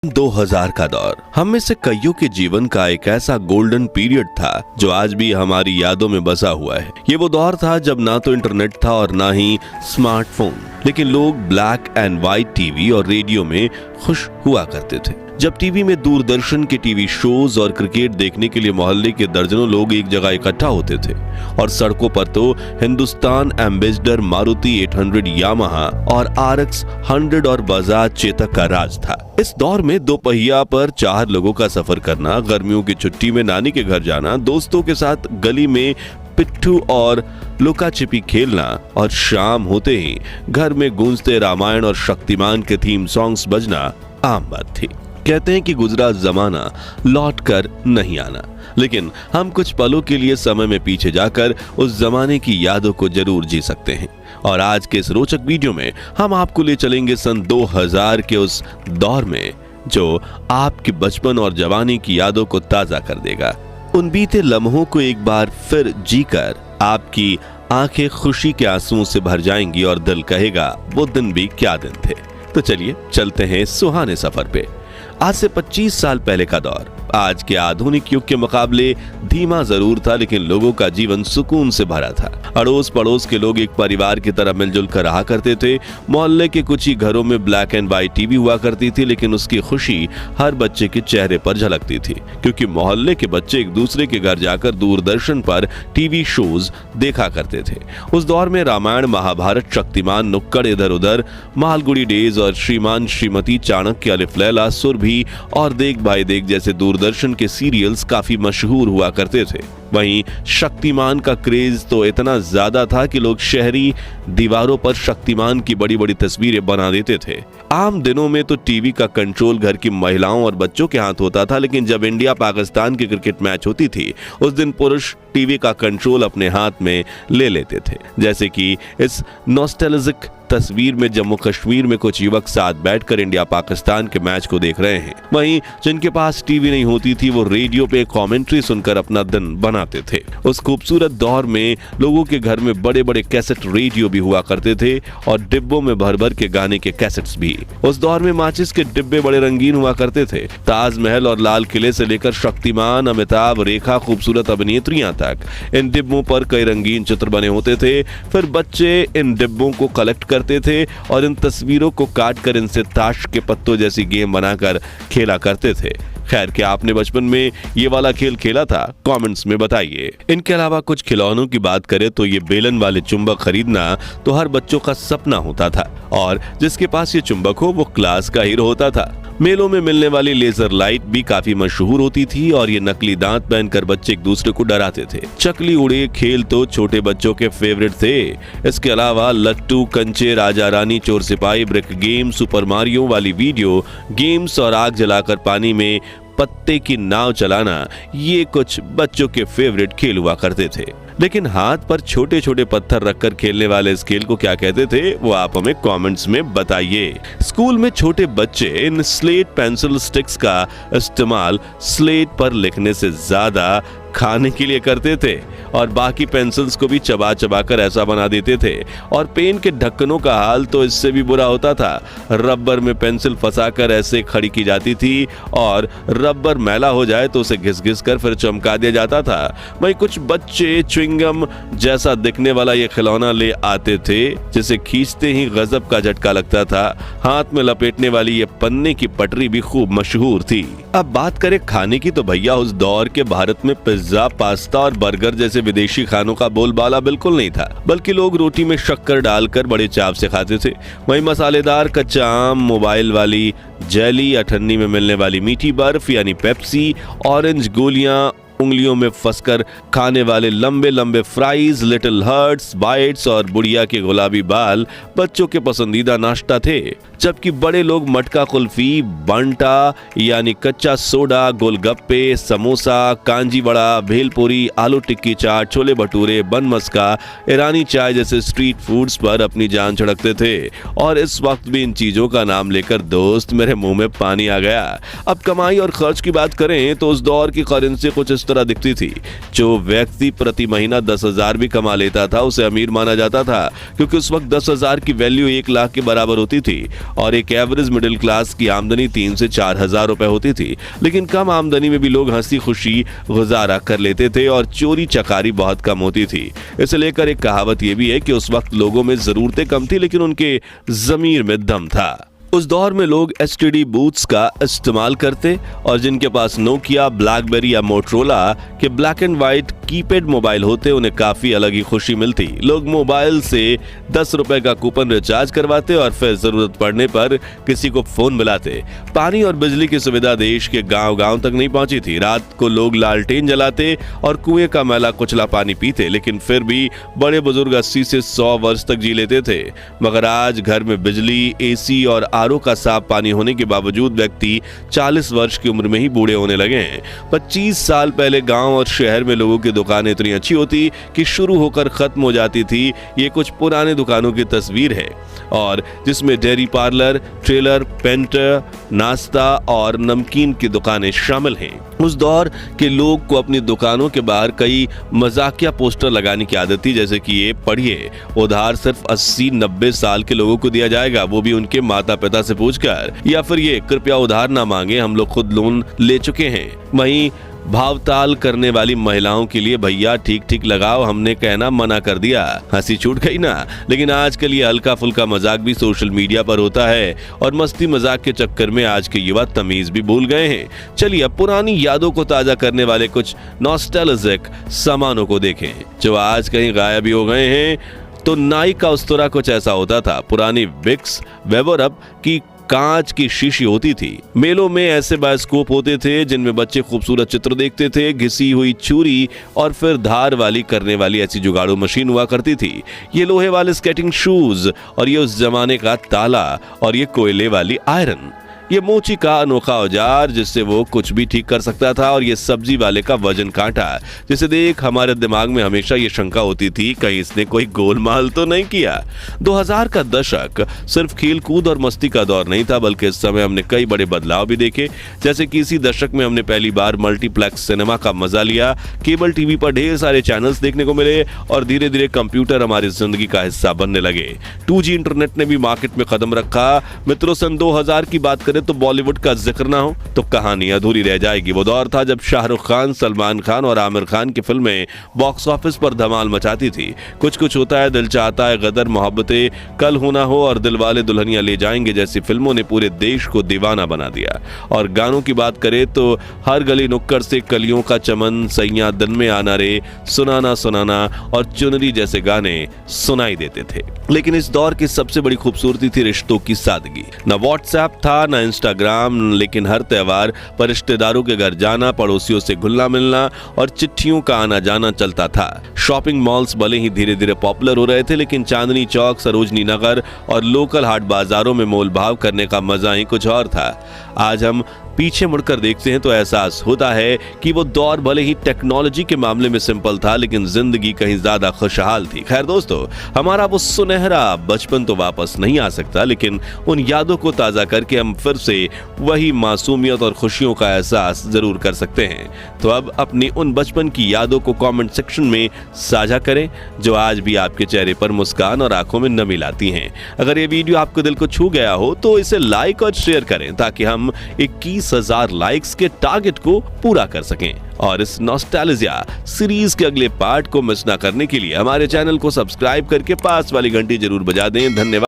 2000 का दौर हम में से कईयों के जीवन का एक ऐसा गोल्डन पीरियड था जो आज भी हमारी यादों में बसा हुआ है। ये वो दौर था जब ना तो इंटरनेट था और ना ही स्मार्टफोन, लेकिन लोग ब्लैक एंड व्हाइट टीवी और रेडियो में खुश हुआ करते थे। जब टीवी में दूरदर्शन के टीवी शोज और क्रिकेट देखने के लिए मोहल्ले के दर्जनों लोग एक जगह इकट्ठा होते थे और सड़कों पर तो हिंदुस्तान एम्बेसडर, मारुति 800, यामाहा और RX 100 और बजाज चेतक का राज था। इस दौर में दो पहिया पर 4 लोगों का सफर करना, गर्मियों की छुट्टी में नानी के घर जाना, दोस्तों के साथ गली में पिट्ठू और लुका छिपी खेलना और शाम होते ही घर में गूंजते रामायण और शक्तिमान के थीम सॉन्ग्स बजना आम बात थी। कहते हैं कि गुजरा जमाना लौट कर नहीं आना, लेकिन हम कुछ पलों के लिए समय में पीछे जाकर उस जमाने की यादों को जरूर जी सकते हैं। और आज के इस रोचक वीडियो में हम आपको ले चलेंगे सन 2000 के उस दौर में जो आपके बचपन और जवानी की यादों को ताजा कर देगा। उन बीते लम्हों को एक बार फिर जीकर आपकी आंखें खुशी के आंसुओं से भर जाएंगी और दिल कहेगा वो दिन भी क्या दिन थे। तो चलिए चलते हैं सुहाने सफर पे। आज से 25 साल पहले का दौर आज के आधुनिक युग के मुकाबले धीमा जरूर था, लेकिन लोगों का जीवन सुकून से भरा था। अड़ोस पड़ोस के लोग एक परिवार की तरह मिलजुल कर रहा करते थे। मोहल्ले के कुछ ही घरों में ब्लैक एंड व्हाइट टीवी हुआ करती थी, लेकिन उसकी खुशी हर बच्चे के चेहरे पर झलकती थी, क्योंकि मोहल्ले के बच्चे एक दूसरे के घर जाकर दूरदर्शन पर टीवी शोज देखा करते थे। उस दौर में रामायण, महाभारत, शक्तिमान, नुक्कड़ इधर उधर, मालगुड़ी डेज और श्रीमान श्रीमती, चाणक्य, अलिफ लैला, सुरभि और देख भाई देख जैसे दूरदर्शन के सीरियल्स काफी मशहूर हुआ करते थे। वहीं शक्तिमान का क्रेज तो इतना ज्यादा था कि लोग शहरी दीवारों पर शक्तिमान की बड़ी बड़ी तस्वीरें बना देते थे। आम दिनों में तो टीवी का कंट्रोल घर की महिलाओं और बच्चों के हाथ होता था, लेकिन जब इंडिया पाकिस्तान की क्रिकेट मैच होती थी उस दिन पुरुष टीवी का कंट्रोल अपने हाथ में ले लेते थे। जैसे कि इस नॉस्टैल्जिक तस्वीर में जम्मू कश्मीर में कुछ युवक साथ बैठकर इंडिया पाकिस्तान के मैच को देख रहे हैं। वहीं जिनके पास टीवी नहीं होती थी वो रेडियो पे कमेंट्री सुनकर अपना दिन बनाते थे। उस खूबसूरत दौर में लोगों के घर में बड़े बड़े कैसेट रेडियो भी हुआ करते थे और डिब्बों में भर भर के गाने के कैसेट्स भी। उस दौर में माचिस के डिब्बे बड़े रंगीन हुआ करते थे। ताजमहल और लाल किले से लेकर शक्तिमान, अमिताभ, रेखा, खूबसूरत अभिनेत्रियां तक इन डिब्बों पर कई रंगीन चित्र बने होते थे। फिर बच्चे इन डिब्बों को कलेक्ट करते थे और इन तस्वीरों को काटकर इनसे ताश के पत्तों जैसी गेम बनाकर खेला करते थे। खैर, क्या आपने बचपन में ये वाला खेल खेला था? कमेंट्स में बताइए। इनके अलावा कुछ खिलौनों की बात करें तो ये बेलन वाले चुंबक खरीदना तो हर बच्चों का सपना होता था और जिसके पास ये चुंबक हो वो क्लास का हीरो होता था। मेलों में मिलने वाली लेजर लाइट भी काफी मशहूर होती थी और ये नकली दांत पहनकर बच्चे एक दूसरे को डराते थे। चकली उड़े खेल तो छोटे बच्चों के फेवरेट थे। इसके अलावा लट्टू, कंचे, राजा रानी, चोर सिपाही, ब्रिक गेम, सुपर मारियो वाली वीडियो गेम्स और आग जलाकर पानी में पत्ते की नाव चलाना, ये कुछ बच्चों के फेवरेट खेल हुआ करते थे। लेकिन हाथ पर छोटे छोटे पत्थर रखकर खेलने वाले इस खेल को क्या कहते थे वो आप हमें कमेंट्स में बताइए। स्कूल में छोटे बच्चे इन स्लेट पेंसिल स्टिक्स का इस्तेमाल स्लेट पर लिखने से ज्यादा खाने के लिए करते थे और बाकी पेंसिल्स को भी चबा चबा कर ऐसा बना देते थे। और पेन के ढक्कनों का हाल तो इससे भी बुरा होता था। रबर में पेंसिल फंसाकर ऐसे खड़ी की जाती थी और रबर मैला हो जाए तो उसे घिस घिस कर फिर चमका दिया जाता था। वहीं कुछ बच्चे च्युइंगम जैसा दिखने वाला ये खिलौना ले आते थे जिसे खींचते ही गजब का झटका लगता था। हाथ में लपेटने वाली ये पन्ने की पटरी भी खूब मशहूर थी। अब बात करें खाने की तो भैया उस दौर के भारत में पिज्जा, पास्ता और बर्गर जैसे विदेशी खानों का बोलबाला बिल्कुल नहीं था, बल्कि लोग रोटी में शक्कर डालकर बड़े चाव से खाते थे। वहीं मसालेदार कच्चा आम, मोबाइल वाली जेली, अठन्नी में मिलने वाली मीठी बर्फ यानी पेप्सी, ऑरेंज गोलियां, उंगलियों में फंसकर खाने वाले लंबे लंबे फ्राइज, लिटिल हर्ट्स, बाइट्स और बुढ़िया के गुलाबी बाल बच्चों के पसंदीदा नाश्ता थे। जबकि बड़े लोग मटका कुल्फी, बंटा यानी कच्चा सोडा, गोलगप्पे, समोसा, कांजी वड़ा, भेलपुरी, आलू टिक्की चाट, छोले भटूरे, बन मस्का, ईरानी चाय जैसे स्ट्रीट फूड्स पर अपनी जान छिड़कते थे। और इस वक्त भी इन चीजों का नाम लेकर दोस्त मेरे मुंह में पानी आ गया। अब कमाई और खर्च की बात करें तो उस दौर की करेंसी कुछ इस तरह दिखती थी। जो व्यक्ति प्रति महीना 10,000 भी कमा लेता था उसे अमीर माना जाता था, क्योंकि उस वक्त 10,000 की वैल्यू 1 लाख के बराबर होती थी। और एक एवरेज मिडिल क्लास की आमदनी 3 से 4 हजार रुपए होती थी। लेकिन कम आमदनी में भी लोग हंसी खुशी गुजारा कर लेते थे और चोरी चकारी बहुत कम होती थी। इसे लेकर एक कहावत यह भी है कि उस वक्त लोगों में जरूरतें कम थी लेकिन उनके जमीर में दम था। उस दौर में लोग एसटीडी बूथ्स का इस्तेमाल करते और जिनके पास नोकिया, ब्लैकबेरी या मोटरोला के black and white keypad mobile होते उन्हें काफी अलग ही खुशी मिलती। लोग मोबाइल से 10 रुपए का कूपन रिचार्ज करवाते और फिर जरूरत पड़ने पर किसी को फोन मिलाते। पानी और बिजली की सुविधा देश के गांव-गांव तक नहीं पहुंची थी। रात को लोग लालटेन जलाते और कुएं का मैला कुचला पानी पीते, लेकिन फिर भी बड़े बुजुर्ग 80 से 100 वर्ष तक जी लेते थे। मगर आज घर में बिजली, एसी और आरओ का साफ पानी होने के बावजूद व्यक्ति 40 वर्ष की उम्र में ही बूढ़े होने लगे हैं। 25 साल पहले गांव और शहर में लोगों की दुकानें इतनी अच्छी होती कि शुरू होकर खत्म हो जाती थी। ये कुछ पुराने दुकानों की तस्वीर है और जिसमें डेयरी पार्लर, ट्रेलर, पेंटर, नाश्ता और नमकीन की दुकानें शामिल हैं। उस दौर के लोग को अपनी दुकानों के बाहर कई मजाकिया पोस्टर लगाने की आदत थी, जैसे कि ये पढ़िए, उधार सिर्फ 80-90 साल के लोगों को दिया जाएगा, वो भी उनके माता पिता से पूछकर, या फिर ये कृपया उधार ना मांगे, हम लोग खुद लोन ले चुके हैं। वहीं भावताल करने वाली महिलाओं के लिए, भैया ठीक ठीक लगाओ, हमने कहना मना कर दिया। हंसी छूट गई ना। लेकिन आजकल ये हल्का फुल्का मजाक भी सोशल मीडिया पर होता है और मस्ती मजाक के चक्कर में आज के युवा तमीज भी भूल गए हैं। चलिए अब पुरानी यादों को ताजा करने वाले कुछ नॉस्टैल्जिक सामानों को देखें जो आज कहीं गायब ही हो गए हैं। तो नाई का उस्तरा कुछ ऐसा होता था। पुरानी विक्स वेबरअप की कांच की शीशी होती थी। मेलों में ऐसे बायोस्कोप होते थे जिनमें बच्चे खूबसूरत चित्र देखते थे। घिसी हुई छुरी और फिर धार वाली करने वाली ऐसी जुगाड़ू मशीन हुआ करती थी। ये लोहे वाले स्केटिंग शूज और ये उस जमाने का ताला और ये कोयले वाली आयरन। ये मोची का अनोखा औजार जिससे वो कुछ भी ठीक कर सकता था और ये सब्जी वाले का वजन कांटा जिसे देख हमारे दिमाग में हमेशा ये शंका होती थी कहीं इसने कोई गोलमाल तो नहीं किया। 2000 का दशक सिर्फ खेल कूद और मस्ती का दौर नहीं था, बल्कि इस समय हमने कई बड़े बदलाव भी देखे। जैसे कि इसी दशक में हमने पहली बार मल्टीप्लेक्स सिनेमा का मजा लिया। केबल टीवी पर ढेर सारे चैनल्स देखने को मिले और धीरे धीरे कंप्यूटर हमारी जिंदगी का हिस्सा बनने लगे। 2G इंटरनेट ने भी मार्केट में कदम रखा। मित्रों, सन 2000 की बात करें तो बॉलीवुड का जिक्र ना हो तो कहानी अधूरी रह जाएगी। वो दौर था जब शाहरुख खान, सलमान खान और आमिर खान की फिल्में बॉक्स ऑफिस पर धमाल मचाती थी। कुछ कुछ होता है, दिल चाहता है, गदर, मोहब्बतें, कल हो ना हो और दिलवाले दुल्हनिया ले जाएंगे जैसी फिल्मों ने पूरे देश को दीवाना बना दिया। और गानों की बात करें तो हर गली नुक्कड़ से कलियों का चमन, सैया दिन में आना रे, सुनाना सुनाना और चुनरी जैसे गाने सुनाई देते थे। लेकिन इस दौर की सबसे बड़ी खूबसूरती थी रिश्तों की सादगी। न व्हाट्सएप था, न इंस्टाग्राम, लेकिन हर त्योहार पर रिश्तेदारों के घर जाना, पड़ोसियों से घुलना मिलना और चिट्ठियों का आना जाना चलता था। शॉपिंग मॉल्स भले ही धीरे धीरे पॉपुलर हो रहे थे, लेकिन चांदनी चौक, सरोजनी नगर और लोकल हाट बाजारों में मोल भाव करने का मजा ही कुछ और था। आज हम पीछे मुड़कर देखते हैं तो एहसास होता है कि वो दौर भले ही टेक्नोलॉजी के मामले में सिंपल था, लेकिन जिंदगी कहीं ज्यादा खुशहाल थी। खैर दोस्तों, हमारा वो सुनहरा बचपन तो वापस नहीं आ सकता, लेकिन उन यादों को ताजा करके हम फिर से वही मासूमियत और खुशियों का एहसास जरूर कर सकते हैं। तो अब अपनी उन बचपन की यादों को कमेंट सेक्शन में साझा करें जो आज भी आपके चेहरे पर मुस्कान और आंखों में नमी लाती हैं। अगर ये वीडियो आपको दिल को छू गया हो तो इसे लाइक और शेयर करें ताकि हम 21,000 लाइक्स के टारगेट को पूरा कर सकें। और इस नॉस्टैल्जिया सीरीज के अगले पार्ट को मिस ना करने के लिए हमारे चैनल को सब्सक्राइब करके पास वाली घंटी जरूर बजा दें। धन्यवाद।